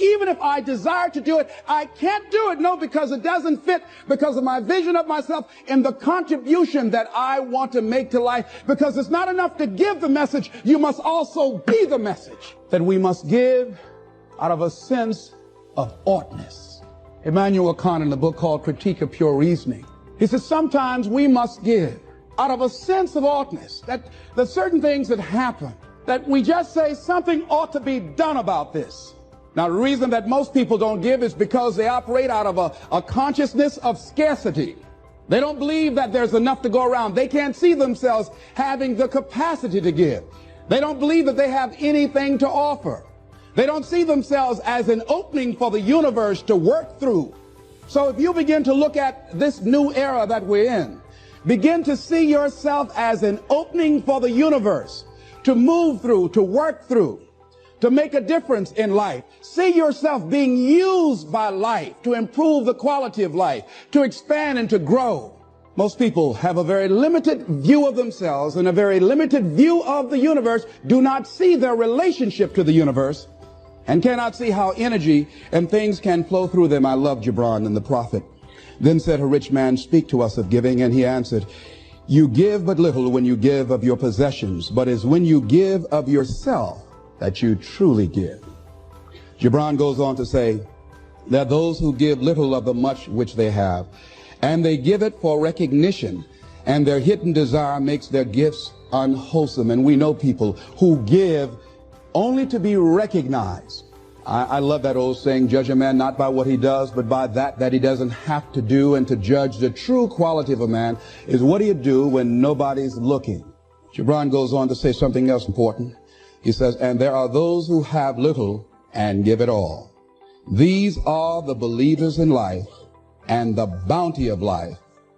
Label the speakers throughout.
Speaker 1: even if I desire to do it, I can't do it. No, because it doesn't fit because of my vision of myself and the contribution that I want to make to life. Because it's not enough to give the message. You must also be the message. That we must give out of a sense of oughtness. Immanuel Kant, in a book called Critique of Pure Reasoning, he says sometimes we must give out of a sense of oughtness, that the certain things that happen, that we just say something ought to be done about this. Now, the reason that most people don't give is because they operate out of a consciousness of scarcity. They don't believe that there's enough to go around. They can't see themselves having the capacity to give. They don't believe that they have anything to offer. They don't see themselves as an opening for the universe to work through. So if you begin to look at this new era that we're in, begin to see yourself as an opening for the universe to move through, to work through, to make a difference in life. See yourself being used by life to improve the quality of life, to expand and to grow. Most people have a very limited view of themselves and a very limited view of the universe, do not see their relationship to the universe, and cannot see how energy and things can flow through them. I love Gibran and the prophet. Then said a rich man, speak to us of giving. And he answered, you give but little when you give of your possessions, but it's when you give of yourself that you truly give. Gibran goes on to say that those who give little of the much which they have, and they give it for recognition, and their hidden desire makes their gifts unwholesome. And we know people who give only to be recognized. I love that old saying, judge a man not by what he does, but by that he doesn't have to do. And to judge the true quality of a man is what do you do when nobody's looking. Gibran goes on to say something else important. He says, and there are those who have little and give it all. These are the believers in life and the bounty of life.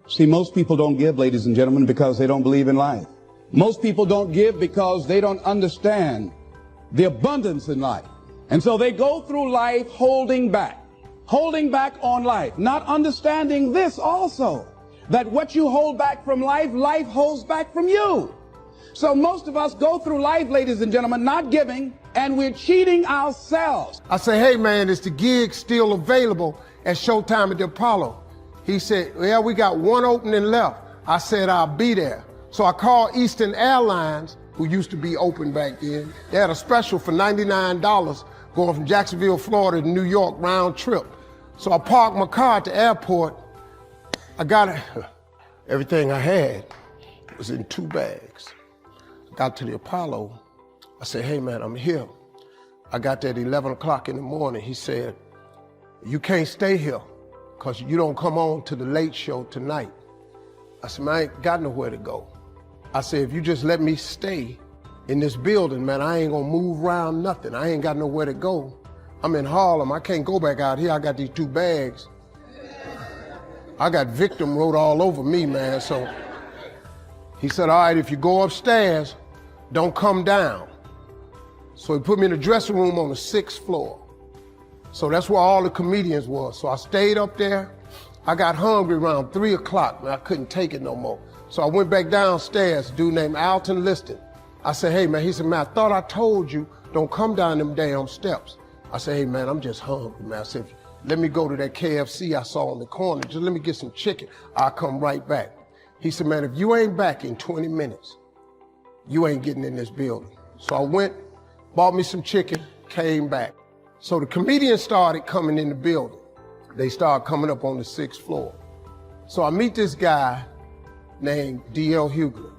Speaker 1: See, most people don't give, ladies and gentlemen, because they don't believe in life. Most people don't give because they don't understand the abundance in life. And so they go through life holding back on life, not understanding this also, that what you hold back from life, life holds back from you. So most of us go through life, ladies and gentlemen, not giving, and we're cheating ourselves.
Speaker 2: I say, hey man, is the gig still available at Showtime at the Apollo? He said, well, we got one opening left. I said, I'll be there. So I called Eastern Airlines, who used to be open back then. They had a special for $99 going from Jacksonville, Florida to New York round trip. So I parked my car at the airport. I got everything I had was in 2 bags. Got to the Apollo. I said, hey man, I'm here. I got there at 11 o'clock in the morning. He said, you can't stay here because you don't come on to the late show tonight. I said, man, I ain't got nowhere to go. I said, if you just let me stay in this building, man, I ain't gonna move around nothing. I ain't got nowhere to go. I'm in Harlem. I can't go back out here. I got these 2 bags. I got victim wrote all over me, man. So he said, all right, if you go upstairs, don't come down. So he put me in the dressing room on the 6th floor. So that's where all the comedians were. So I stayed up there. I got hungry around 3 o'clock, man. I couldn't take it no more. So I went back downstairs, a dude named Alton Liston. I said, hey man, he said, man, I thought I told you, don't come down them damn steps. I said, hey man, I'm just hungry, man. I said, let me go to that KFC I saw on the corner. Just let me get some chicken. I'll come right back. He said, man, if you ain't back in 20 minutes, you ain't getting in this building. So I went, bought me some chicken, came back. So the comedians started coming in the building. They started coming up on the 6th floor. So I meet this guy named D.L. Hughley.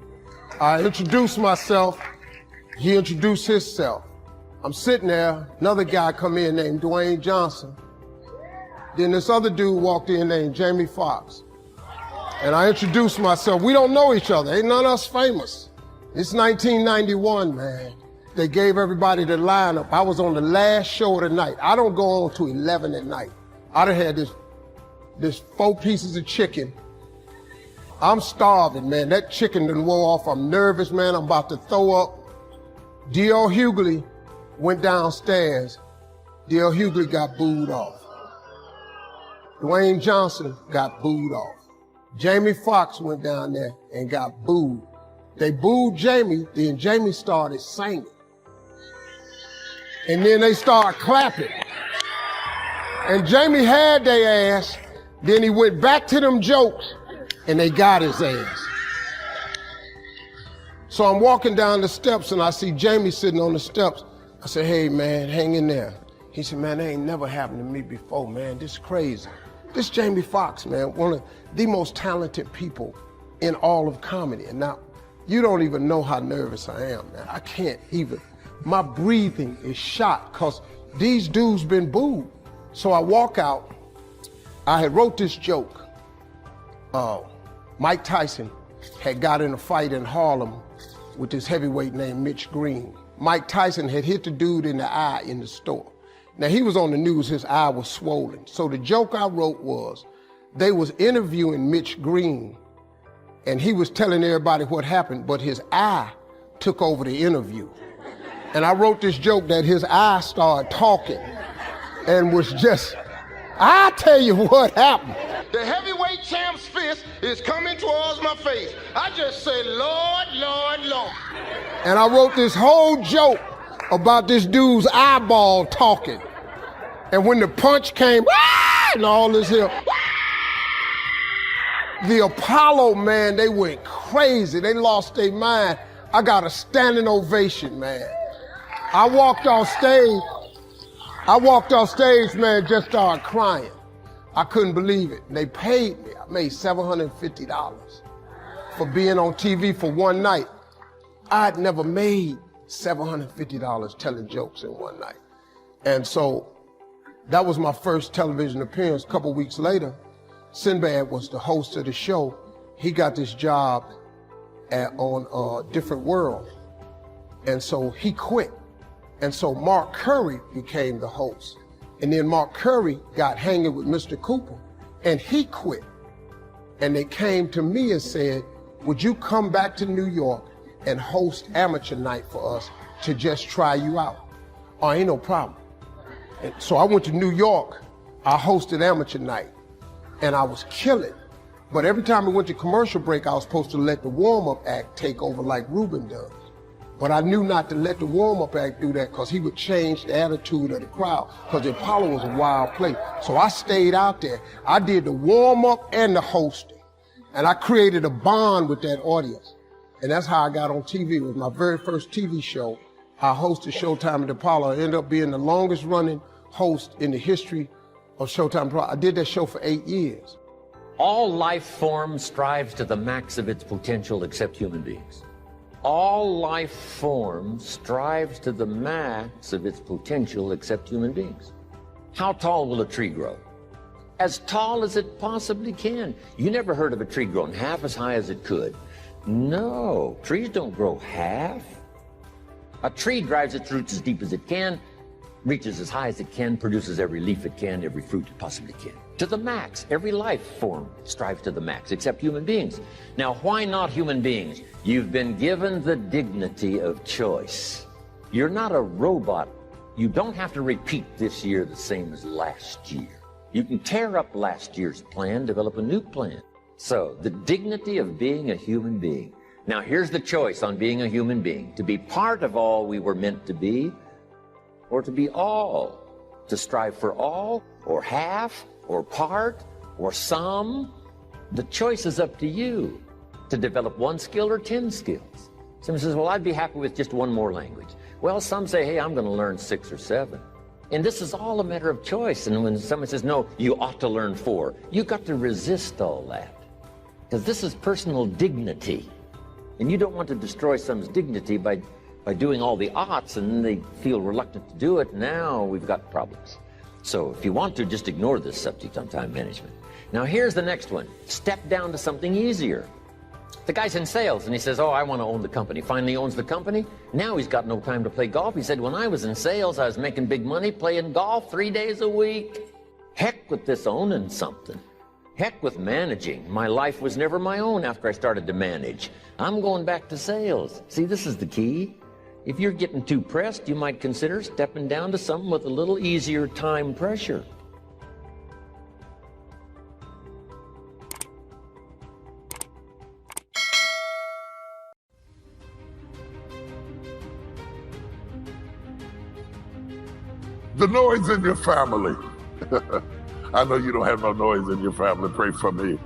Speaker 2: I introduced myself. He introduced himself. I'm sitting there, another guy come in named Dwayne Johnson. Then this other dude walked in named Jamie Foxx. And I introduced myself. We don't know each other. Ain't none of us famous. It's 1991, man. They gave everybody the lineup. I was on the last show of the night. I don't go on to 11 at night. I done had this 4 pieces of chicken. I'm starving, man. That chicken done wore off. I'm nervous, man. I'm about to throw up. D.L. Hughley went downstairs. D.L. Hughley got booed off. Dwayne Johnson got booed off. Jamie Foxx went down there and got booed. They booed Jamie, then Jamie started singing. And then they started clapping. And Jamie had their ass. Then he went back to them jokes and they got his ass. So I'm walking down the steps and I see Jamie sitting on the steps. I said, hey man, hang in there. He said, man, that ain't never happened to me before, man. This is crazy. This Jamie Foxx, man, one of the most talented people in all of comedy. And now, you don't even know how nervous I am, man. I can't even. My breathing is shot because these dudes been booed. So I walk out. I had wrote this joke. Mike Tyson had got in a fight in Harlem with this heavyweight named Mitch Green. Mike Tyson had hit the dude in the eye in the store. Now he was on the news, his eye was swollen. So the joke I wrote was, they was interviewing Mitch Green and he was telling everybody what happened, but his eye took over the interview. And I wrote this joke that his eye started talking and was just, I tell you what happened. The heavyweight champ's fist is coming towards my face. I just say, Lord, Lord, Lord. And I wrote this whole joke about this dude's eyeball talking. And when the punch came, and all this here, the Apollo, man, they went crazy. They lost their mind. I got a standing ovation, man. I walked off stage, man, just started crying. I couldn't believe it. They paid me. I made $750 for being on TV for one night. I'd never made $750 telling jokes in one night. And so that was my first television appearance. A couple weeks later, Sinbad was the host of the show. He got this job on Different World. And so he quit. And so Mark Curry became the host. And then Mark Curry got hanging with Mr. Cooper and he quit. And they came to me and said, would you come back to New York and host amateur night for us to just try you out? Oh, ain't no problem. And so I went to New York, I hosted amateur night and I was killing. But every time we went to commercial break, I was supposed to let the warm-up act take over like Ruben does. But I knew not to let the warm-up act do that because he would change the attitude of the crowd because the Apollo was a wild place. So I stayed out there. I did the warm-up and the hosting. And I created a bond with that audience. And that's how I got on TV. It was my very first TV show. I hosted Showtime at the Apollo. I ended up being the longest running host in the history of Showtime. I did that show for 8 years.
Speaker 3: All life form strives to the max of its potential except human beings. All life form strives to the max of its potential except human beings. How tall will a tree grow? As tall as it possibly can. You never heard of a tree growing half as high as it could. No, trees don't grow half. A tree drives its roots as deep as it can, reaches as high as it can, produces every leaf it can, every fruit it possibly can. To the max. Every life form strives to the max, except human beings. Now, why not human beings? You've been given the dignity of choice. You're not a robot. You don't have to repeat this year the same as last year. You can tear up last year's plan, develop a new plan. So, the dignity of being a human being. Now, here's the choice on being a human being. To be part of all we were meant to be, or to be all. To strive for all, or half, or part, or some. The choice is up to you to develop one skill or 10 skills. Someone says, well, I'd be happy with just one more language. Well, some say, hey, I'm going to learn 6 or 7. And this is all a matter of choice. And when someone says, no, you ought to learn 4, you've got to resist all that. Because this is personal dignity. And you don't want to destroy someone's dignity by doing all the oughts, and then they feel reluctant to do it. Now we've got problems. So if you want to, just ignore this subject on time management. Now here's the next one. Step down to something easier. The guy's in sales and he says, oh, I want to own the company. Finally owns the company. Now he's got no time to play golf. He said, when I was in sales, I was making big money playing golf 3 days a week. Heck with this owning something. Heck with managing. My life was never my own after I started to manage. I'm going back to sales. See, this is the key. If you're getting too pressed, you might consider stepping down to something with a little easier time pressure.
Speaker 4: The noise in your family. I know you don't have no noise in your family. Pray for me.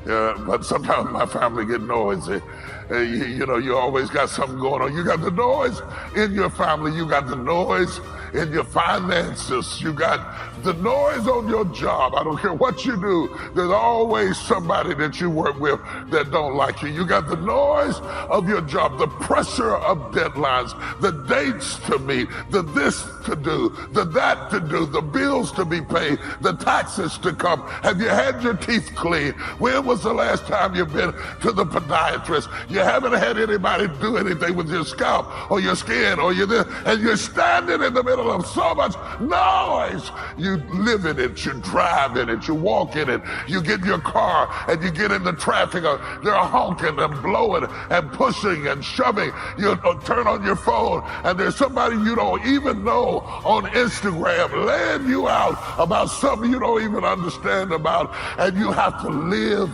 Speaker 4: But sometimes my family get noisy. You know, you always got something going on. You got the noise in your family. You got the noise in your finances. You got the noise on your job. I don't care what you do. There's always somebody that you work with that don't like you. You got the noise of your job, the pressure of deadlines, the dates to meet, the this to do, the that to do, the bills to be paid, the taxes to come. Have you had your teeth cleaned? When was the last time you've been to the podiatrist? You haven't had anybody do anything with your scalp or your skin or your this, and you're standing in the middle of so much noise. You live in it, you drive in it, you walk in it, you get in your car and you get in the traffic, they're honking and blowing and pushing and shoving. You turn on your phone and there's somebody you don't even know on Instagram laying you out about something you don't even understand about, and you have to live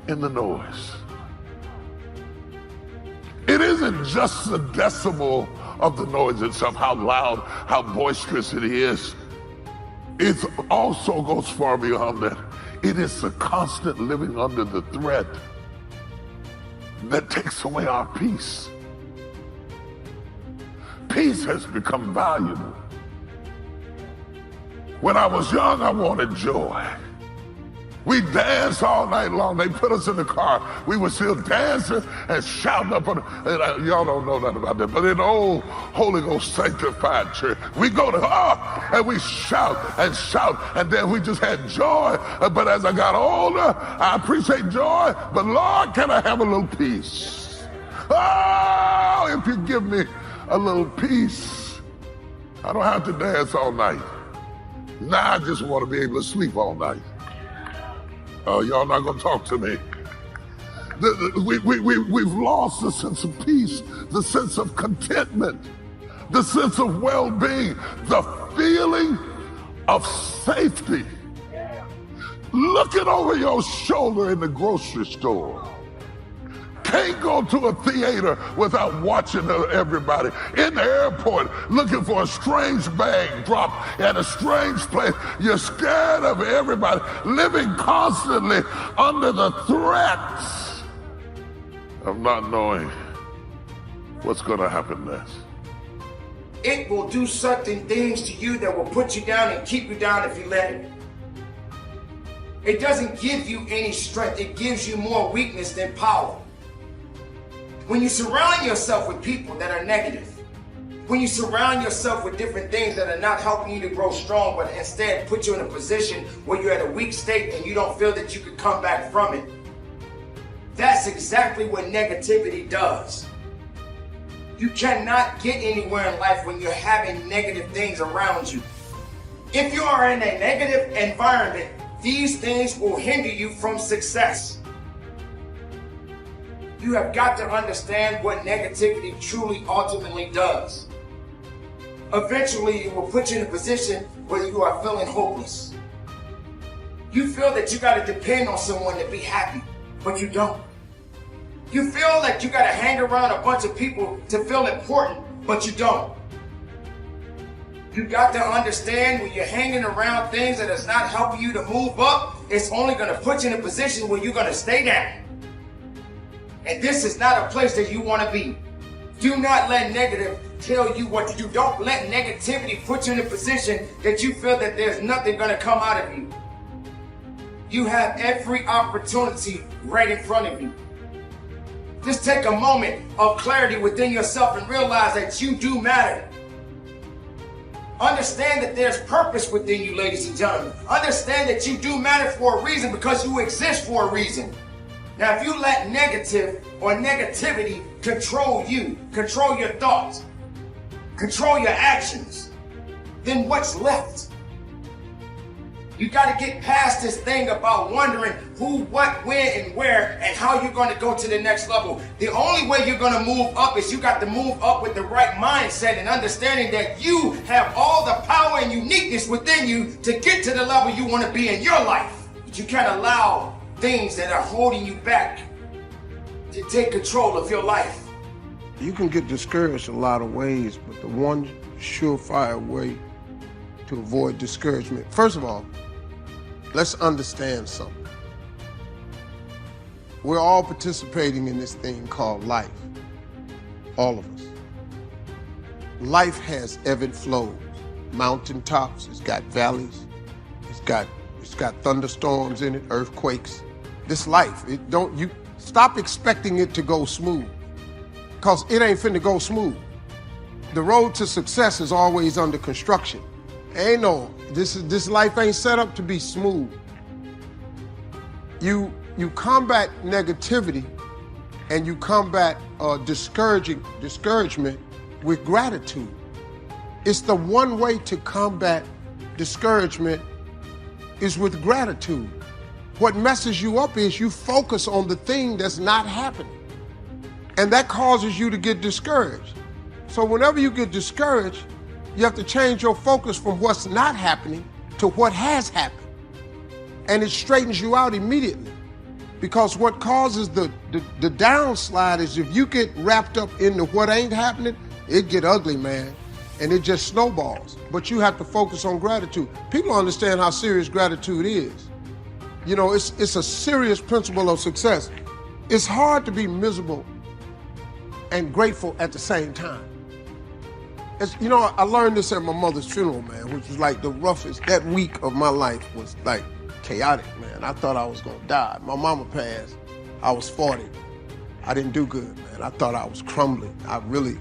Speaker 4: in the noise. It isn't just the decibel of the noise itself, how loud, how boisterous it is. It also goes far beyond that. It is the constant living under the threat that takes away our peace. Peace has become valuable. When I was young, I wanted joy. We danced all night long. They put us in the car. We were still dancing and shouting up on y'all don't know nothing about that, but in the old Holy Ghost sanctified church, we go to and we shout, and then we just had joy. But as I got older, I appreciate joy, but Lord, can I have a little peace? Oh, if you give me a little peace, I don't have to dance all night. Now I just want to be able to sleep all night. Oh, y'all not gonna talk to me. We've lost the sense of peace, the sense of contentment, the sense of well-being, the feeling of safety. Looking over your shoulder in the grocery store. Can't go to a theater without watching everybody. In the airport, looking for a strange bag dropped at a strange place. You're scared of everybody, living constantly under the threats of not knowing what's going to happen next.
Speaker 5: It will do certain things to you that will put you down and keep you down if you let it. It doesn't give you any strength. It gives you more weakness than power. When you surround yourself with people that are negative, when you surround yourself with different things that are not helping you to grow strong, but instead put you in a position where you're at a weak state and you don't feel that you could come back from it, that's exactly what negativity does. You cannot get anywhere in life when you're having negative things around you. If you are in a negative environment, these things will hinder you from success. You have got to understand what negativity truly ultimately does. Eventually, it will put you in a position where you are feeling hopeless. You feel that you got to depend on someone to be happy, but you don't. You feel like you got to hang around a bunch of people to feel important, but you don't. You got to understand when you're hanging around things that is not helping you to move up, it's only going to put you in a position where you're going to stay down. And this is not a place that you want to be. Do not let negative tell you what to do. Don't let negativity put you in a position that you feel that there's nothing going to come out of you. You have every opportunity right in front of you. Just take a moment of clarity within yourself and realize that you do matter. Understand that there's purpose within you, ladies and gentlemen. Understand that you do matter for a reason because you exist for a reason. Now, if you let negative or negativity control you, control your thoughts, control your actions, then what's left? You got to get past this thing about wondering who, what, when, and where, and how you're going to go to the next level. The only way you're going to move up is you got to move up with the right mindset and understanding that you have all the power and uniqueness within you to get to the level you want to be in your life. But you can't allow things that are holding you back to take control of your life.
Speaker 2: You can get discouraged a lot of ways, but the one surefire way to avoid discouragement. First of all, let's understand something. We're all participating in this thing called life. All of us. Life has ebb and flows, mountaintops, it's got valleys, it's got thunderstorms in it, earthquakes. This life, you stop expecting it to go smooth, because it ain't finna go smooth. The road to success is always under construction. This life ain't set up to be smooth. You combat negativity and you combat discouragement with gratitude. It's the one way to combat discouragement is with gratitude. What messes you up is you focus on the thing that's not happening, and that causes you to get discouraged. So whenever you get discouraged, you have to change your focus from what's not happening to what has happened, and it straightens you out immediately. Because what causes the downslide is if you get wrapped up into what ain't happening, it get ugly, man, and it just snowballs. But you have to focus on gratitude. People understand how serious gratitude is. You know, it's a serious principle of success. It's hard to be miserable and grateful at the same time. I learned this at my mother's funeral, man, which was like the roughest. That week of my life was like chaotic, man. I thought I was gonna die. My mama passed. I was 40. I didn't do good, man. I thought I was crumbling. I really,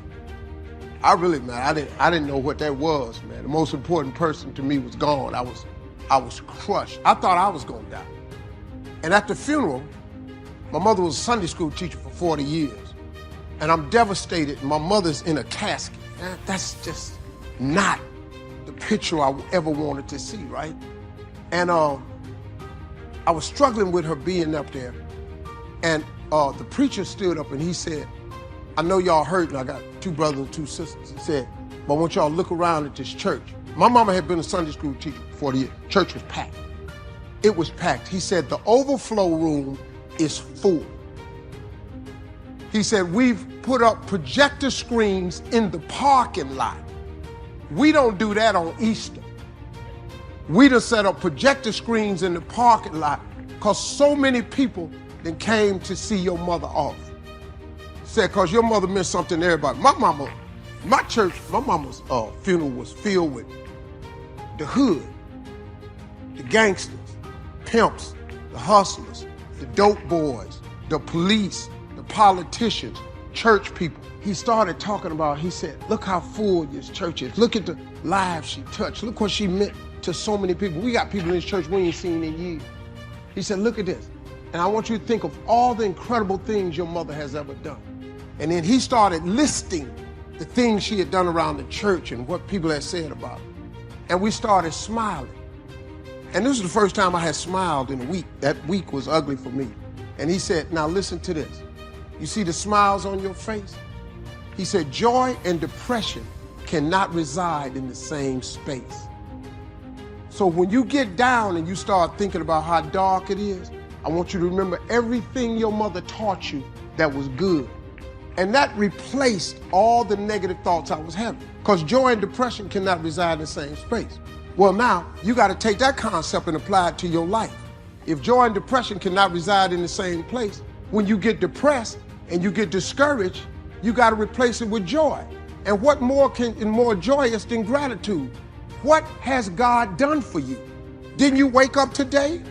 Speaker 2: man, I didn't know what that was, man. The most important person to me was gone. I was crushed. I thought I was gonna die. And at the funeral, my mother was a Sunday school teacher for 40 years. And I'm devastated. My mother's in a casket. That's just not the picture I ever wanted to see, right? And I was struggling with her being up there. And the preacher stood up and he said, I know y'all hurting. I got 2 brothers and 2 sisters. He said, but I want y'all to look around at this church. My mama had been a Sunday school teacher for 40 years. Church was packed. It was packed. He said, the overflow room is full. He said, we've put up projector screens in the parking lot. We don't do that on Easter. We just set up projector screens in the parking lot because so many people then came to see your mother off. Said, because your mother meant something to everybody. My mama's funeral was filled with the hood, the gangsters, pimps, the hustlers, the dope boys, the police, the politicians, church people. He started talking about, he said, look how full this church is. Look at the lives she touched. Look what she meant to so many people. We got people in this church we ain't seen in years. He said, look at this. And I want you to think of all the incredible things your mother has ever done. And then he started listing the things she had done around the church and what people had said about her. And we started smiling. And this was the first time I had smiled in a week. That week was ugly for me. And he said, now listen to this. You see the smiles on your face? He said, joy and depression cannot reside in the same space. So when you get down and you start thinking about how dark it is, I want you to remember everything your mother taught you that was good. And that replaced all the negative thoughts I was having. Because joy and depression cannot reside in the same space. Well, now you got to take that concept and apply it to your life. If joy and depression cannot reside in the same place, when you get depressed and you get discouraged, you got to replace it with joy. And what more joyous than gratitude? What has God done for you? Didn't you wake up today?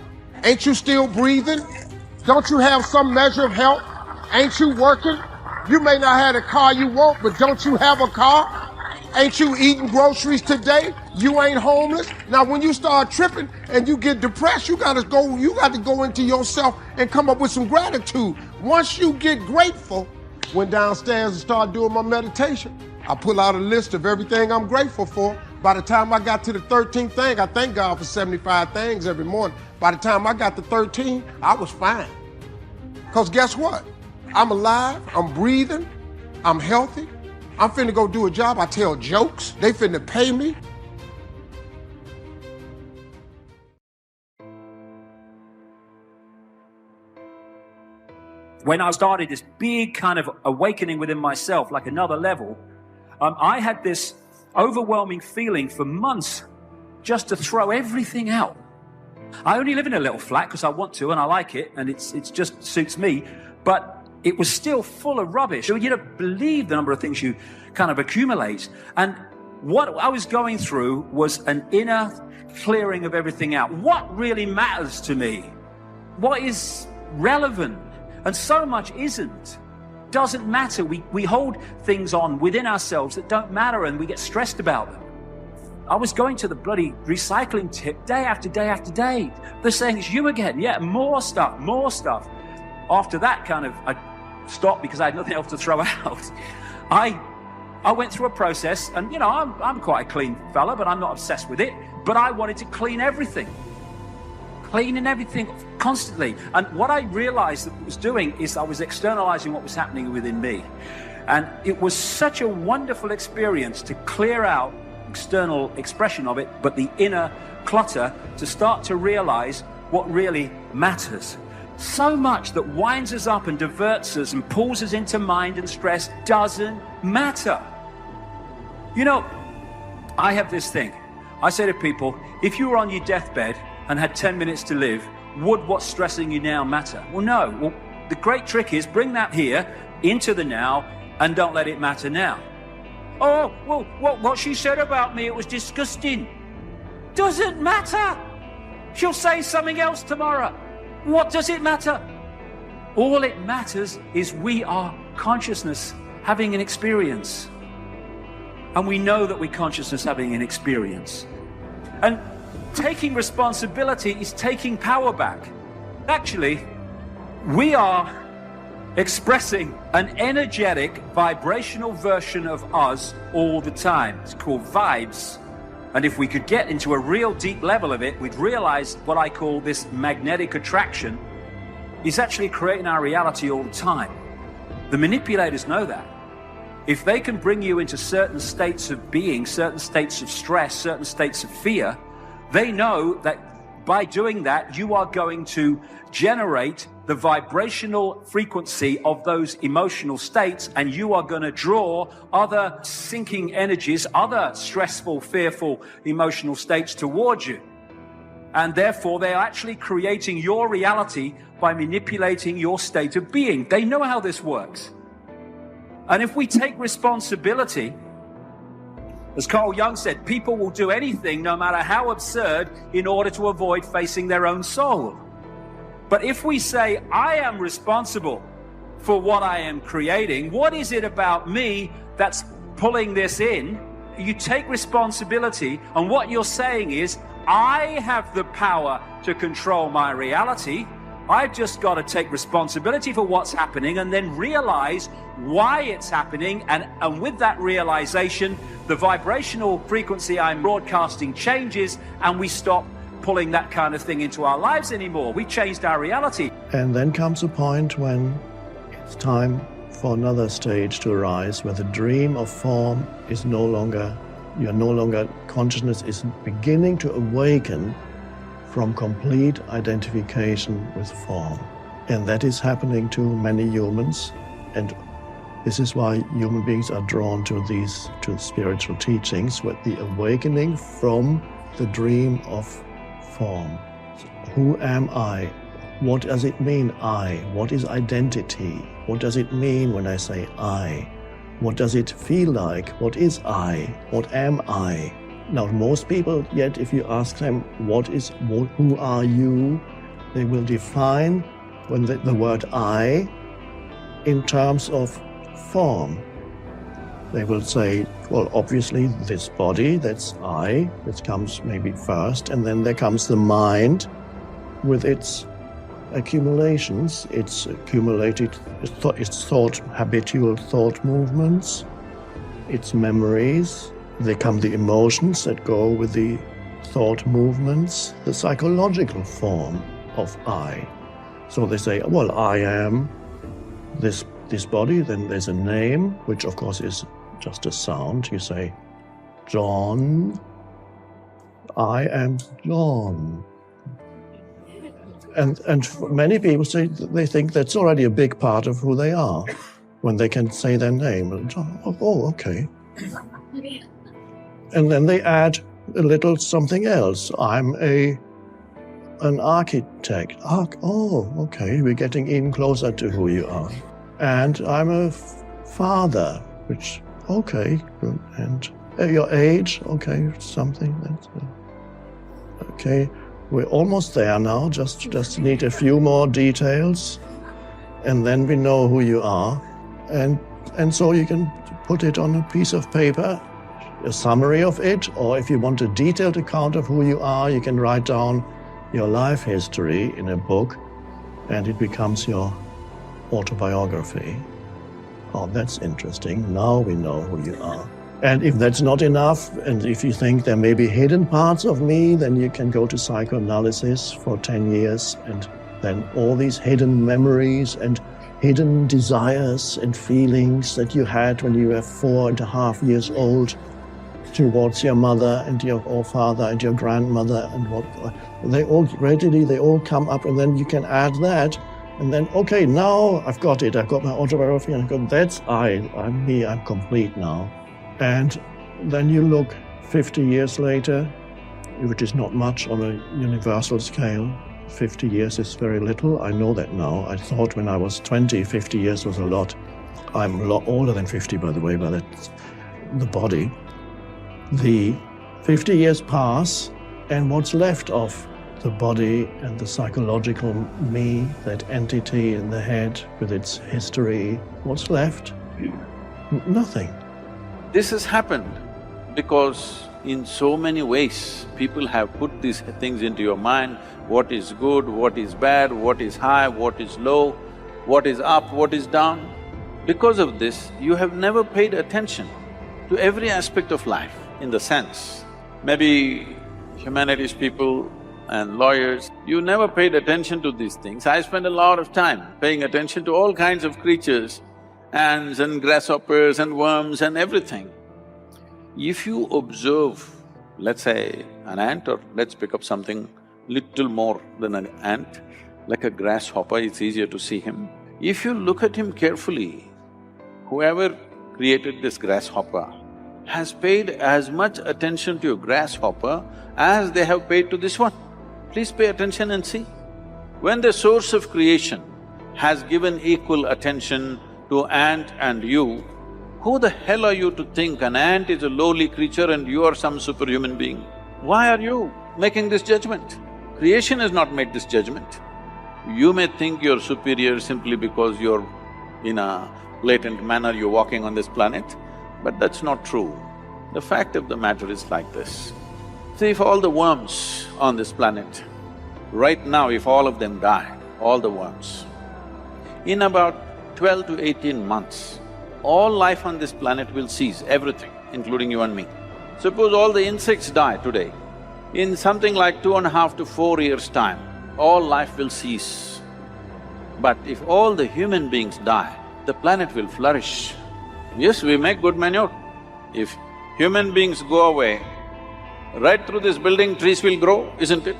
Speaker 2: Ain't you still breathing? Don't you have some measure of health? Ain't you working? You may not have the car you want, but don't you have a car? Ain't you eating groceries today? You ain't homeless. Now, when you start tripping and you get depressed, you got to go into yourself and come up with some gratitude. Once you get grateful, went downstairs and started doing my meditation. I pull out a list of everything I'm grateful for. By the time I got to the 13th thing, I thank God for 75 things every morning. By the time I got to 13, I was fine. Because guess what? I'm alive, I'm breathing, I'm healthy. I'm finna go do a job. I tell jokes. They finna pay me.
Speaker 6: When I started this big kind of awakening within myself, like another level, I had this overwhelming feeling for months just to throw everything out. I only live in a little flat because I want to and I like it and it just suits me, but it was still full of rubbish. You don't believe the number of things you kind of accumulate. And what I was going through was an inner clearing of everything out. What really matters to me? What is relevant? And so much isn't. Doesn't matter. We hold things on within ourselves that don't matter and we get stressed about them. I was going to the bloody recycling tip day after day after day. They're saying it's you again. Yeah, more stuff, more stuff. After that I stopped because I had nothing else to throw out. I went through a process and, I'm quite a clean fella, but I'm not obsessed with it. But I wanted to clean everything. Cleaning everything constantly. And what I realized that I was doing is I was externalizing what was happening within me. And it was such a wonderful experience to clear out external expression of it, but the inner clutter, to start to realize what really matters. So much that winds us up and diverts us and pulls us into mind and stress doesn't matter. I have this thing. I say to people, if you were on your deathbed and had 10 minutes to live, would what's stressing you now matter? Well, no. Well, the great trick is bring that here into the now and don't let it matter now. Oh, well, what she said about me, it was disgusting. Doesn't matter. She'll say something else tomorrow. What does it matter? All it matters is we are consciousness having an experience. And we know that we're consciousness having an experience. And taking responsibility is taking power back. Actually, we are expressing an energetic, vibrational version of us all the time. It's called vibes. And if we could get into a real deep level of it, we'd realize what I call this magnetic attraction is actually creating our reality all the time. The manipulators know that. If they can bring you into certain states of being, certain states of stress, certain states of fear, they know that by doing that, you are going to generate the vibrational frequency of those emotional states, and you are going to draw other sinking energies, other stressful, fearful emotional states towards you. And therefore, they're actually creating your reality by manipulating your state of being. They know how this works. And if we take responsibility, as Carl Jung said, people will do anything, no matter how absurd, in order to avoid facing their own soul. But if we say, I am responsible for what I am creating, what is it about me that's pulling this in? You take responsibility, and what you're saying is, I have the power to control my reality. I've just got to take responsibility for what's happening and then realize why it's happening. And with that realization, the vibrational frequency I'm broadcasting changes, and we stop pulling that kind of thing into our lives anymore. We changed our reality.
Speaker 7: And then comes a point when it's time for another stage to arise, where the dream of form is no longer, consciousness is beginning to awaken from complete identification with form. And that is happening to many humans. And this is why human beings are drawn to spiritual teachings, with the awakening from the dream of form. Who am I? What does it mean, I? What is identity? What does it mean when I say I? What does it feel like? What is I? What am I? Now, most people, yet if you ask them, who are you? They will define the word I in terms of form. They will say, well, obviously this body, that's I, that comes maybe first, and then there comes the mind with its accumulations, its accumulated, its habitual thought movements, its memories. There come the emotions that go with the thought movements, the psychological form of I. So they say, well, I am this body, then there's a name, which of course is just a sound. You say, John, I am John. And many people say they think that's already a big part of who they are when they can say their name. Oh, okay. And then they add a little something else. I'm an architect. Oh, okay, we're getting in closer to who you are. And I'm a father, which, okay, good. And your age, okay, something. Okay, we're almost there now, just need a few more details, and then we know who you are. And so you can put it on a piece of paper, a summary of it, or if you want a detailed account of who you are, you can write down your life history in a book, and it becomes your autobiography. Oh, that's interesting. Now we know who you are. And if that's not enough, and if you think there may be hidden parts of me, then you can go to psychoanalysis for 10 years, and then all these hidden memories and hidden desires and feelings that you had when you were 4.5 years old towards your mother and your father and your grandmother, and they all come up, and then you can add that, and then, okay, now I've got it. I've got my autobiography, and I've got, that's I'm me, I'm complete now. And then you look 50 years later, which is not much on a universal scale. 50 years is very little. I know that now. I thought when I was 20, 50 years was a lot. I'm a lot older than 50, by the way, but that's the body. The 50 years pass, and what's left of the body and the psychological me, that entity in the head with its history, what's left? Nothing.
Speaker 8: This has happened because in so many ways, people have put these things into your mind, what is good, what is bad, what is high, what is low, what is up, what is down. Because of this, you have never paid attention to every aspect of life, in the sense, maybe humanities people and lawyers, you never paid attention to these things. I spend a lot of time paying attention to all kinds of creatures, ants and grasshoppers and worms and everything. If you observe, let's say, an ant, or let's pick up something little more than an ant, like a grasshopper, it's easier to see him. If you look at him carefully, whoever created this grasshopper has paid as much attention to a grasshopper as they have paid to this one. Please pay attention and see. When the source of creation has given equal attention to ant and you, who the hell are you to think an ant is a lowly creature and you are some superhuman being? Why are you making this judgment? Creation has not made this judgment. You may think you're superior simply because you're in a latent manner, you're walking on this planet, but that's not true. The fact of the matter is like this. See, if all the worms on this planet, right now if all of them die, all the worms, in about 12 to 18 months, all life on this planet will cease, everything, including you and me. Suppose all the insects die today, in something like 2.5 to 4 years' time, all life will cease. But if all the human beings die, the planet will flourish. Yes, we make good manure. If human beings go away, right through this building trees will grow, isn't it?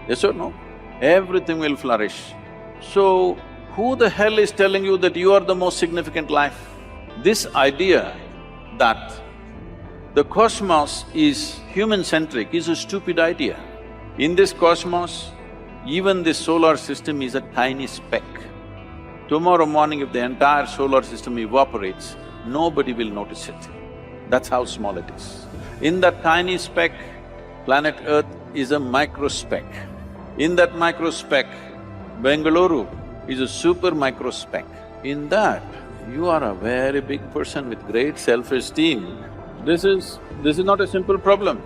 Speaker 8: Yes or no? Everything will flourish. So, who the hell is telling you that you are the most significant life? This idea that the cosmos is human-centric is a stupid idea. In this cosmos, even this solar system is a tiny speck. Tomorrow morning if the entire solar system evaporates, nobody will notice it. That's how small it is. In that tiny speck, planet Earth is a microspeck. In that microspeck, Bengaluru is a super microspeck. In that, you are a very big person with great self-esteem. This is not a simple problem.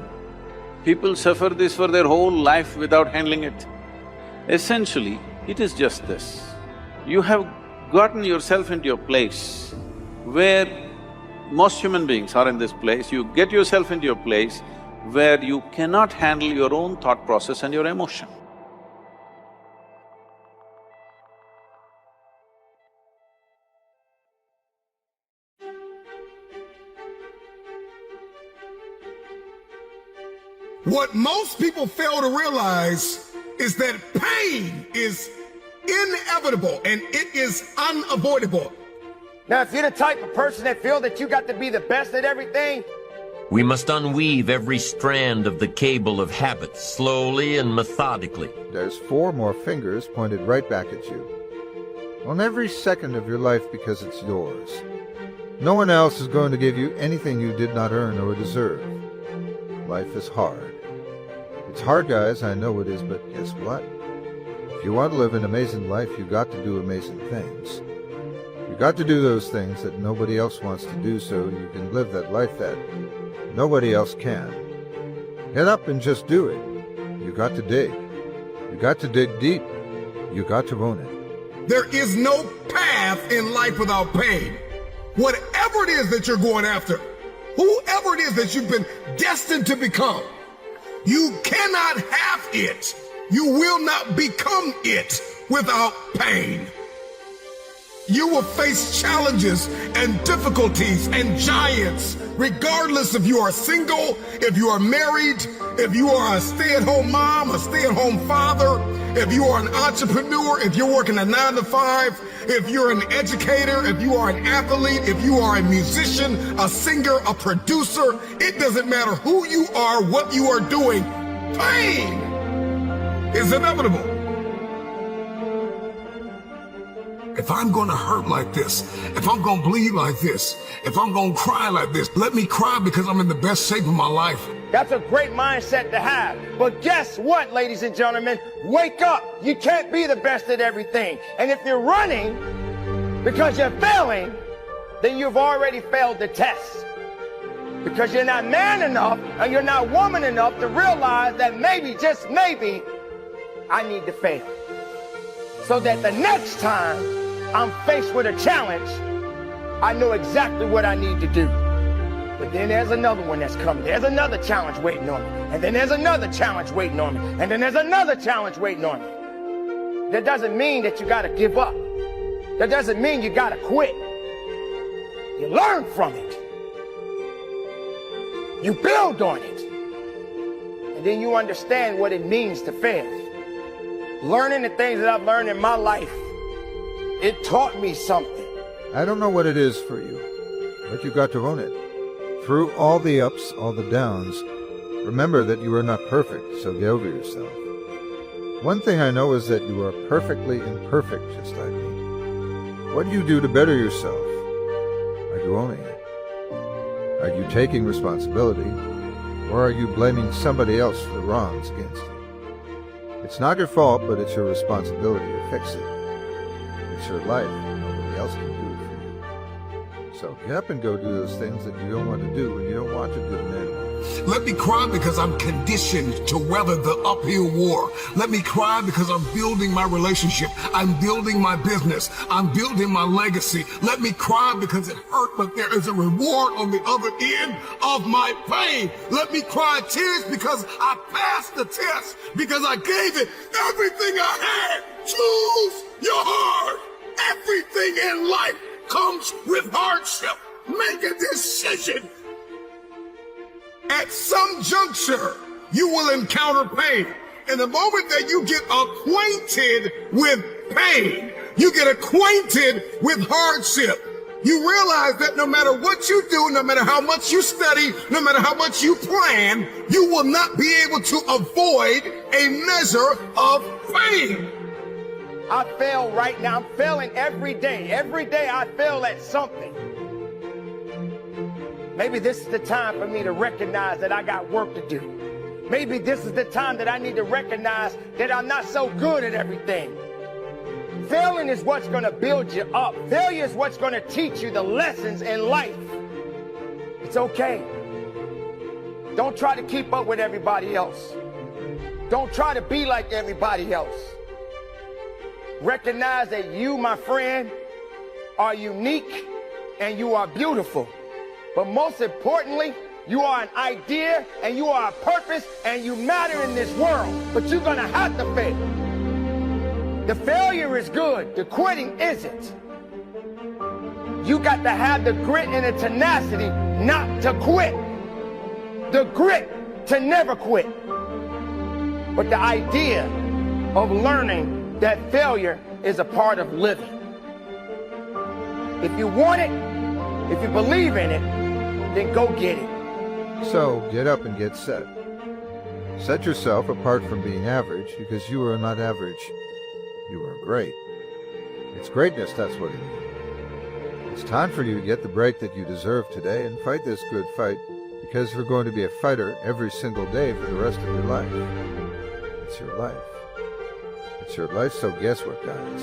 Speaker 8: People suffer this for their whole life without handling it. Essentially, it is just this. You have gotten yourself into a place where most human beings are in this place, you get yourself into a place where you cannot handle your own thought process and your emotion.
Speaker 9: What most people fail to realize is that pain is inevitable and it is unavoidable.
Speaker 5: Now, if you're the type of person that feel that you got to be the best at everything,
Speaker 3: We must unweave every strand of the cable of habit slowly and methodically.
Speaker 10: There's 4 more fingers pointed right back at you. On every second of your life because it's yours. No one else is going to give you anything you did not earn or deserve. Life is hard. It's hard, guys, I know it is, but guess what? If you want to live an amazing life, you got to do amazing things. You got to do those things that nobody else wants to do so you can live that life that nobody else can. Get up and just do it. You got to dig. You got to dig deep. You got to own it.
Speaker 9: There is no path in life without pain. Whatever it is that you're going after, whoever it is that you've been destined to become, you cannot have it. You will not become it without pain. You will face challenges and difficulties and giants, regardless if you are single, if you are married, if you are a stay-at-home mom, a stay-at-home father, if you are an entrepreneur, if you're working a 9-to-5, if you're an educator, if you are an athlete, if you are a musician, a singer, a producer, it doesn't matter who you are, what you are doing, pain is inevitable. If I'm going to hurt like this, if I'm going to bleed like this, if I'm going to cry like this, let me cry because I'm in the best shape of my life.
Speaker 5: That's a great mindset to have. But guess what, ladies and gentlemen? Wake up. You can't be the best at everything. And if you're running because you're failing, then you've already failed the test. Because you're not man enough and you're not woman enough to realize that maybe, just maybe, I need to fail. So that the next time I'm faced with a challenge, I know exactly what I need to do. But then there's another one that's coming. There's another challenge waiting on me. And then there's another challenge waiting on me. And then there's another challenge waiting on me. That doesn't mean that you got to give up. That doesn't mean you got to quit. You learn from it. You build on it. And then you understand what it means to fail. Learning the things that I've learned in my life, it taught me something.
Speaker 10: I don't know what it is for you, but you got to own it. Through all the ups, all the downs, remember that you are not perfect, so get over yourself. One thing I know is that you are perfectly imperfect, just like me. What do you do to better yourself? Are you owning it? Are you taking responsibility, or are you blaming somebody else for the wrongs against you? It's not your fault, but it's your responsibility to fix it. It's your life. Nobody else can do it for you. So get up and go do those things that you don't want to do when you don't want to do them anyway.
Speaker 9: Let me cry because I'm conditioned to weather the uphill war. Let me cry because I'm building my relationship. I'm building my business. I'm building my legacy. Let me cry because it hurt, but there is a reward on the other end of my pain. Let me cry tears because I passed the test, because I gave it everything I had. Choose your heart. Everything in life comes with hardship. Make a decision. At some juncture, you will encounter pain. And the moment that you get acquainted with pain, you get acquainted with hardship, you realize that no matter what you do, no matter how much you study, no matter how much you plan, you will not be able to avoid a measure of pain.
Speaker 5: I fail right now. I'm failing every day. Every day I fail at something. Maybe this is the time for me to recognize that I got work to do. Maybe this is the time that I need to recognize that I'm not so good at everything. Failing is what's going to build you up. Failure is what's going to teach you the lessons in life. It's okay. Don't try to keep up with everybody else. Don't try to be like everybody else. Recognize that you, my friend, are unique and you are beautiful. But most importantly, you are an idea and you are a purpose and you matter in this world. But you're going to have to fail. The failure is good. The quitting isn't. You got to have the grit and the tenacity not to quit. The grit to never quit. But the idea of learning that failure is a part of living. If you want it, if you believe in it, then go get it.
Speaker 10: So get up and get set. Set yourself apart from being average, because you are not average. You are great. It's greatness, that's what it is. It's time for you to get the break that you deserve today and fight this good fight, because you're going to be a fighter every single day for the rest of your life. It's your life. It's your life, so guess what, guys?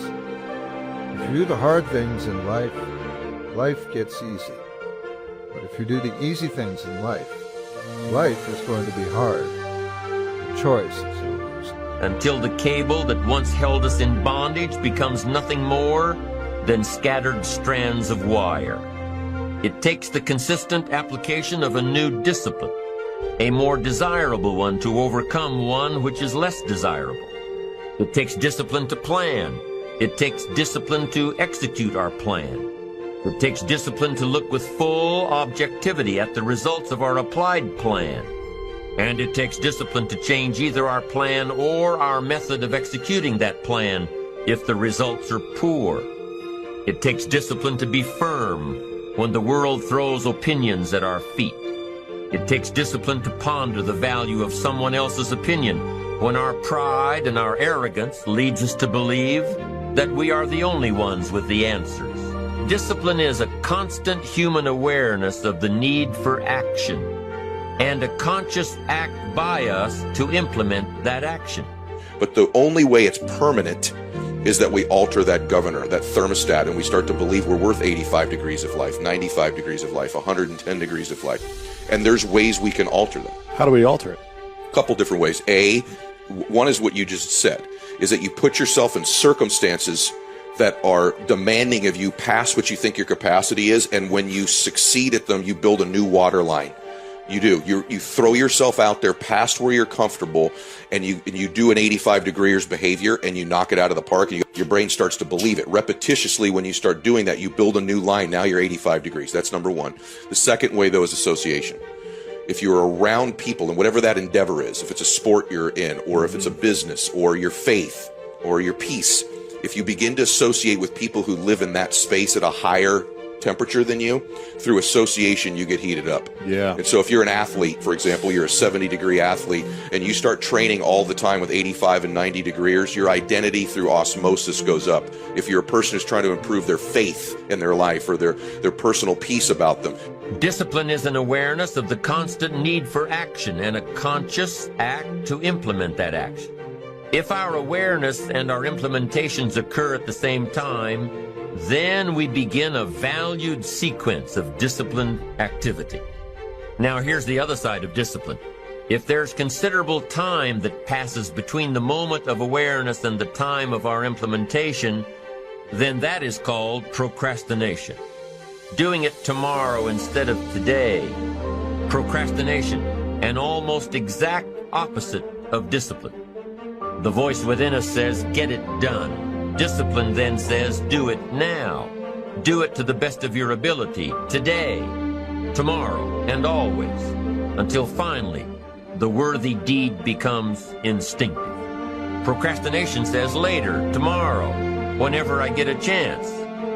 Speaker 10: If you do the hard things in life, life gets easy. But if you do the easy things in life, life is going to be hard. The choice is yours.
Speaker 3: Until the cable that once held us in bondage becomes nothing more than scattered strands of wire. It takes the consistent application of a new discipline, a more desirable one, to overcome one which is less desirable. It takes discipline to plan. It takes discipline to execute our plan. It takes discipline to look with full objectivity at the results of our applied plan. And it takes discipline to change either our plan or our method of executing that plan if the results are poor. It takes discipline to be firm when the world throws opinions at our feet. It takes discipline to ponder the value of someone else's opinion when our pride and our arrogance leads us to believe that we are the only ones with the answers. Discipline is a constant human awareness of the need for action and a conscious act by us to implement that action.
Speaker 11: But the only way it's permanent is that we alter that governor, that thermostat, and we start to believe we're worth 85 degrees of life, 95 degrees of life, 110 degrees of life. And there's ways we can alter them.
Speaker 12: How do we alter it?
Speaker 11: A couple different ways. One is what you just said, is that you put yourself in circumstances that are demanding of you past what you think your capacity is, and when you succeed at them, you build a new water line. You do. You throw yourself out there past where you're comfortable, and you do an 85 degrees behavior, and you knock it out of the park, and your brain starts to believe it. Repetitiously, when you start doing that, you build a new line. Now you're 85 degrees. That's number one. The second way, though, is association. If you're around people, and whatever that endeavor is, if it's a sport you're in, or if it's a business, or your faith, or your peace, if you begin to associate with people who live in that space at a higher temperature than you, through association you get heated up.
Speaker 12: Yeah.
Speaker 11: And so if you're an athlete, for example, you're a 70-degree athlete, and you start training all the time with 85 and 90 degrees, your identity through osmosis goes up. If you're a person who's trying to improve their faith in their life or their personal peace about them.
Speaker 3: Discipline is an awareness of the constant need for action and a conscious act to implement that action. If our awareness and our implementations occur at the same time, then we begin a valued sequence of disciplined activity. Now here's the other side of discipline. If there's considerable time that passes between the moment of awareness and the time of our implementation, then that is called procrastination. Doing it tomorrow instead of today. Procrastination, an almost exact opposite of discipline. The voice within us says, get it done. Discipline then says, do it now. Do it to the best of your ability, today, tomorrow, and always, until finally the worthy deed becomes instinctive. Procrastination says later, tomorrow, whenever I get a chance.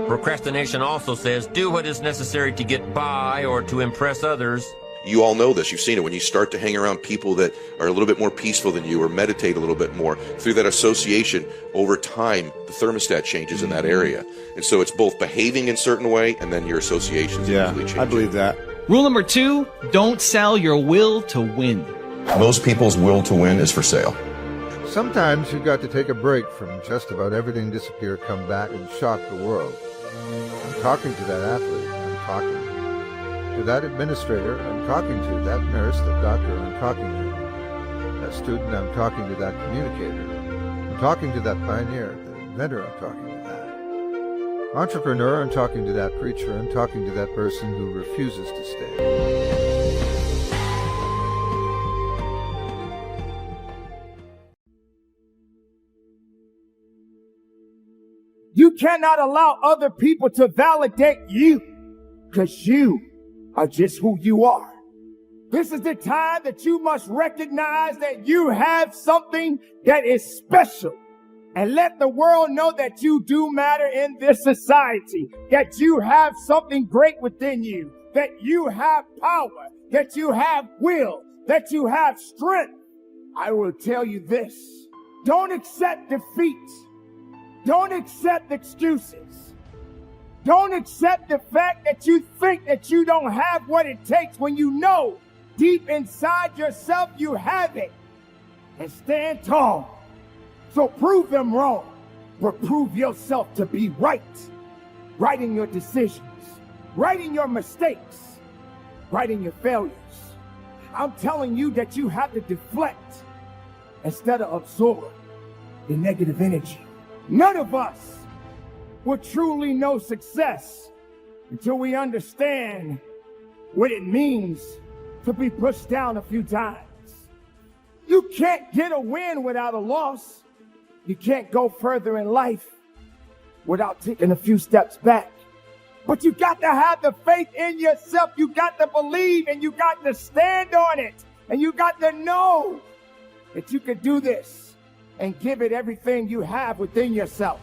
Speaker 3: Procrastination also says, do what is necessary to get by or to impress others.
Speaker 11: You all know this. You've seen it. When you start to hang around people that are a little bit more peaceful than you or meditate a little bit more, through that association, over time, the thermostat changes in that area. And so it's both behaving in a certain way and then your associations usually change.
Speaker 12: I believe that.
Speaker 13: Rule number 2, don't sell your will to win.
Speaker 14: Most people's will to win is for sale.
Speaker 10: Sometimes you've got to take a break from just about everything disappear, come back, and shock the world. I'm talking to that athlete. I'm talking to that administrator. I'm talking to that nurse, that doctor. I'm talking to that student. I'm talking to that communicator. I'm talking to that pioneer, the inventor. I'm talking to that entrepreneur. I'm talking to that preacher. I'm talking to that person who refuses to stay.
Speaker 5: You cannot allow other people to validate you, because you are just who you are. This is the time that you must recognize that you have something that is special, and let the world know that you do matter in this society, that you have something great within you, that you have power, that you have will, that you have strength. I will tell you this. Don't accept defeat. Don't accept excuses. Don't accept the fact that you think that you don't have what it takes when you know deep inside yourself you have it. And stand tall. So prove them wrong, but prove yourself to be right. Right in your decisions, right in your mistakes, right in your failures. I'm telling you that you have to deflect instead of absorb the negative energy. None of us will truly know success until we understand what it means to be pushed down a few times. You can't get a win without a loss. You can't go further in life without taking a few steps back. But you got to have the faith in yourself. You got to believe and you got to stand on it. And you got to know that you can do this and give it everything you have within yourself.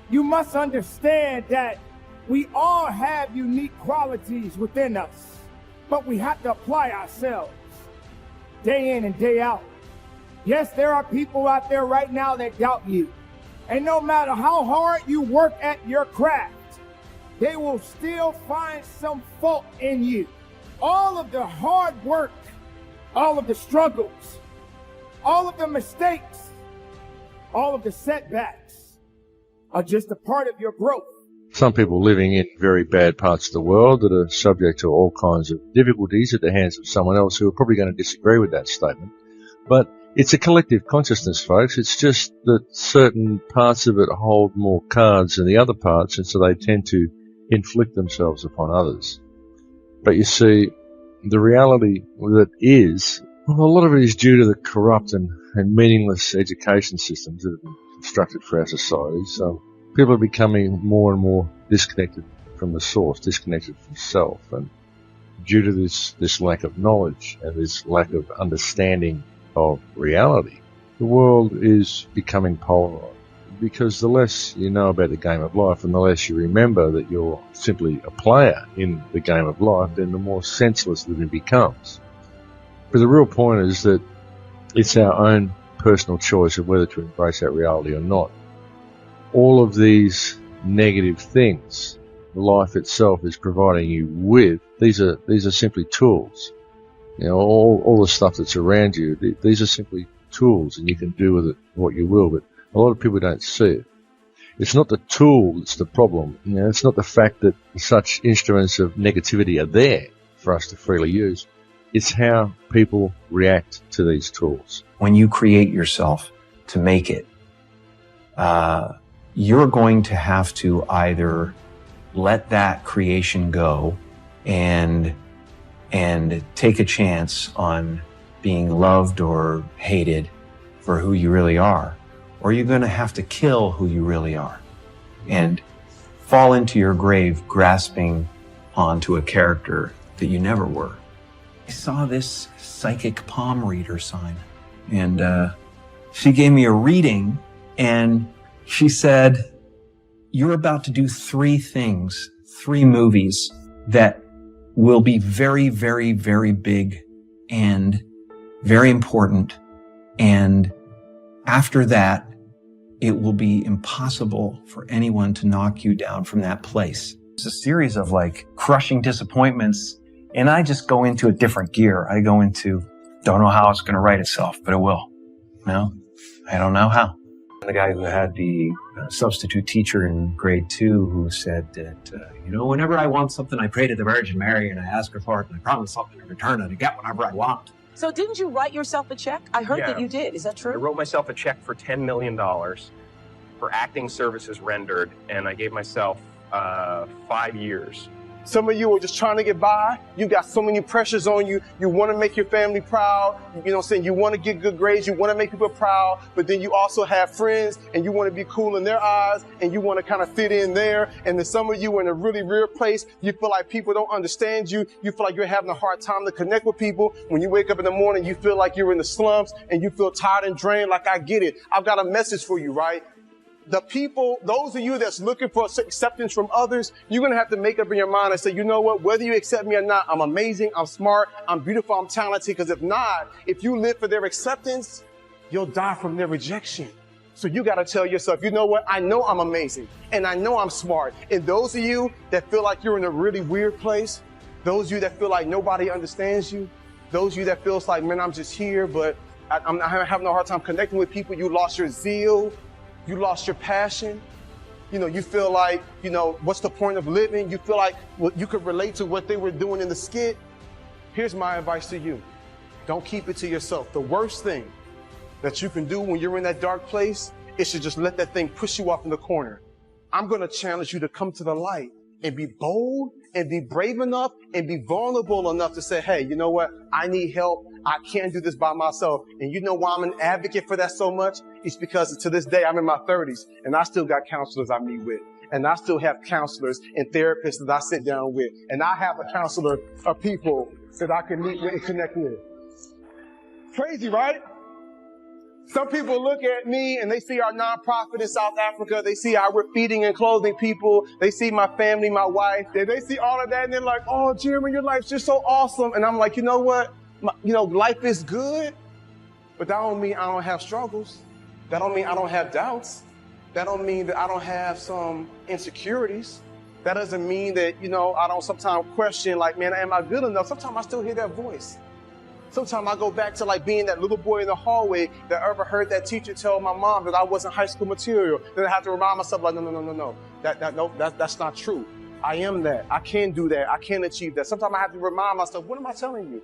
Speaker 5: You must understand that we all have unique qualities within us, but we have to apply ourselves day in and day out. Yes, there are people out there right now that doubt you. And no matter how hard you work at your craft, they will still find some fault in you. All of the hard work, all of the struggles, all of the mistakes, all of the setbacks are just a part of your growth.
Speaker 12: Some people living in very bad parts of the world that are subject to all kinds of difficulties at the hands of someone else who are probably going to disagree with that statement. But it's a collective consciousness, folks. It's just that certain parts of it hold more cards than the other parts, and so they tend to inflict themselves upon others. But you see, the reality that is, well, a lot of it is due to the corrupt and meaningless education systems that have been constructed for our society. So people are becoming more and more disconnected from the source, disconnected from self. And due to this lack of knowledge and this lack of understanding of reality, the world is becoming polarized. Because the less you know about the game of life and the less you remember that you're simply a player in the game of life, then the more senseless living becomes. But the real point is that it's our own personal choice of whether to embrace that reality or not. All of these negative things life itself is providing you with, these are simply tools. You know, all the stuff that's around you, these are simply tools, and you can do with it what you will, but a lot of people don't see it. It's not the tool that's the problem. You know, it's not the fact that such instruments of negativity are there for us to freely use. It's how people react to these tools.
Speaker 15: When you create yourself to make it, you're going to have to either let that creation go and take a chance on being loved or hated for who you really are, or you're going to have to kill who you really are and fall into your grave grasping onto a character that you never were. I saw this psychic palm reader sign, and she gave me a reading, and she said, you're about to do 3 things, 3 movies that will be very, very, very big and very important. And after that, it will be impossible for anyone to knock you down from that place. It's a series of like crushing disappointments. And I just go into a different gear. I go into, don't know how it's going to write itself, but it will. No, I don't know how. The guy who had the substitute teacher in grade 2 who said that, whenever I want something, I pray to the Virgin Mary and I ask her for it and I promise something in return and I get whatever I want.
Speaker 16: So didn't you write yourself a check? I heard that you did. Is that true?
Speaker 17: I wrote myself a check for $10 million for acting services rendered, and I gave myself 5 years.
Speaker 18: Some of you are just trying to get by. You got so many pressures on you. You want to make your family proud. You know what I'm saying? You want to get good grades. You want to make people proud. But then you also have friends and you want to be cool in their eyes and you want to kind of fit in there. And then some of you are in a really weird place. You feel like people don't understand you. You feel like you're having a hard time to connect with people. When you wake up in the morning, you feel like you're in the slumps and you feel tired and drained. Like, I get it. I've got a message for you, right? The people, those of you that's looking for acceptance from others, you're going to have to make up in your mind and say, you know what, whether you accept me or not, I'm amazing, I'm smart, I'm beautiful, I'm talented. Because if not, if you live for their acceptance, you'll die from their rejection. So you got to tell yourself, you know what, I know I'm amazing and I know I'm smart. And those of you that feel like you're in a really weird place, those of you that feel like nobody understands you, those of you that feels like, man, I'm just here, but I'm having a hard time connecting with people. You lost your zeal. You lost your passion. You know, you feel like, you know, what's the point of living? You feel like you could relate to what they were doing in the skit. Here's my advice to you. Don't keep it to yourself. The worst thing that you can do when you're in that dark place is to just let that thing push you off in the corner. I'm going to challenge you to come to the light and be bold and be brave enough and be vulnerable enough to say, hey, you know what? I need help. I can't do this by myself. And you know why I'm an advocate for that so much? It's because to this day, I'm in my 30s and I still got counselors I meet with. And I still have counselors and therapists that I sit down with. And I have a counselor of people that I can meet with and connect with. Crazy, right? Some people look at me and they see our nonprofit in South Africa. They see how we're feeding and clothing people. They see my family, my wife. They see all of that and they're like, oh, Jeremy, your life's just so awesome. And I'm like, you know what? Life is good, but that don't mean I don't have struggles. That don't mean I don't have doubts. That don't mean that I don't have some insecurities. That doesn't mean that, I don't sometimes question like, man, am I good enough? Sometimes I still hear that voice. Sometimes I go back to like being that little boy in the hallway that ever heard that teacher tell my mom that I wasn't high school material. Then I have to remind myself like, no. That's not true. I am that. I can do that. I can achieve that. Sometimes I have to remind myself, what am I telling you?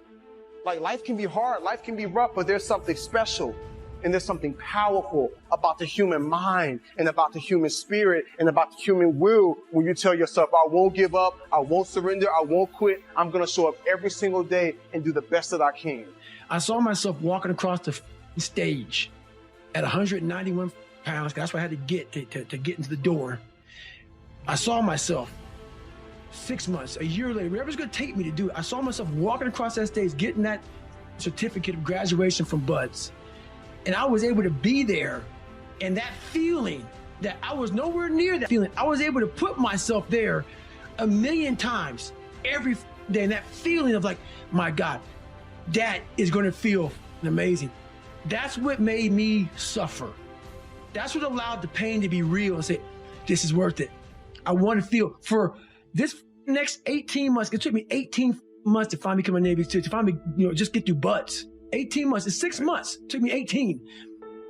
Speaker 18: Like life can be hard, life can be rough, but there's something special and there's something powerful about the human mind and about the human spirit and about the human will when you tell yourself, I won't give up, I won't surrender, I won't quit. I'm going to show up every single day and do the best that I can.
Speaker 19: I saw myself walking across the stage at 191 pounds. That's what I had to get to get into the door. I saw myself 6 months, a year later, whatever's going to take me to do it. I saw myself walking across that stage, getting that certificate of graduation from Buds. And I was able to be there. And that feeling that I was nowhere near that feeling, I was able to put myself there 1,000,000 times every day. And that feeling of like, my God, that is going to feel amazing. That's what made me suffer. That's what allowed the pain to be real and say, this is worth it. I want to feel for this next 18 months. It took me 18 months to finally become a Navy SEAL, to finally, just get through Buds. 18 months, it's 6 months. It took me 18.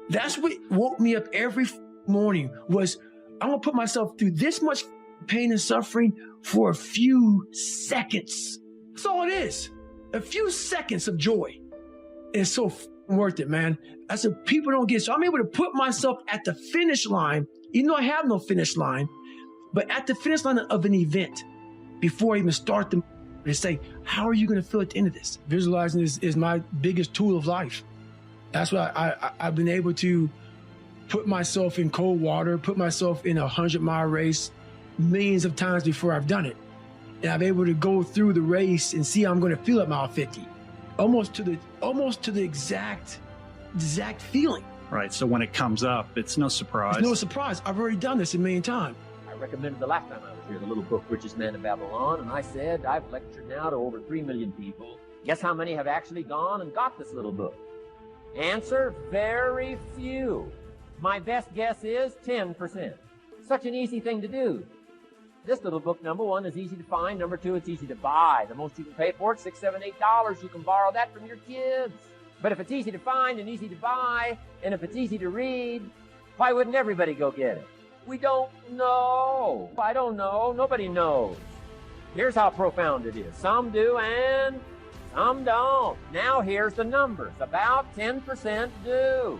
Speaker 19: That's what woke me up every morning was, I'm going to put myself through this much pain and suffering for a few seconds. That's all it is. A few seconds of joy. It's so worth it, man. That's what people don't get. So I'm able to put myself at the finish line, even though I have no finish line, but at the finish line of an event before I even start them. They say, how are you going to feel at the end of this? Visualizing is my biggest tool of life. That's why I've been able to put myself in cold water, put myself in a 100-mile race millions of times before I've done it. And I'm able to go through the race and see how I'm going to feel at mile 50. Almost to the exact feeling.
Speaker 20: Right. So when it comes up, it's no surprise.
Speaker 19: It's no surprise. I've already done this 1,000,000 times.
Speaker 21: I recommended the last time I was here, the little book, Richest Man in Babylon, and I said, I've lectured now to over 3 million people. Guess how many have actually gone and got this little book? Answer, very few. My best guess is 10%. Such an easy thing to do. This little book, number one, is easy to find. Number two, it's easy to buy. The most you can pay for it, $6, $7, $8. You can borrow that from your kids. But if it's easy to find and easy to buy, and if it's easy to read, why wouldn't everybody go get it? We don't know. I don't know. Nobody knows. Here's how profound it is. Some do and some don't. Now here's the numbers. About 10% do.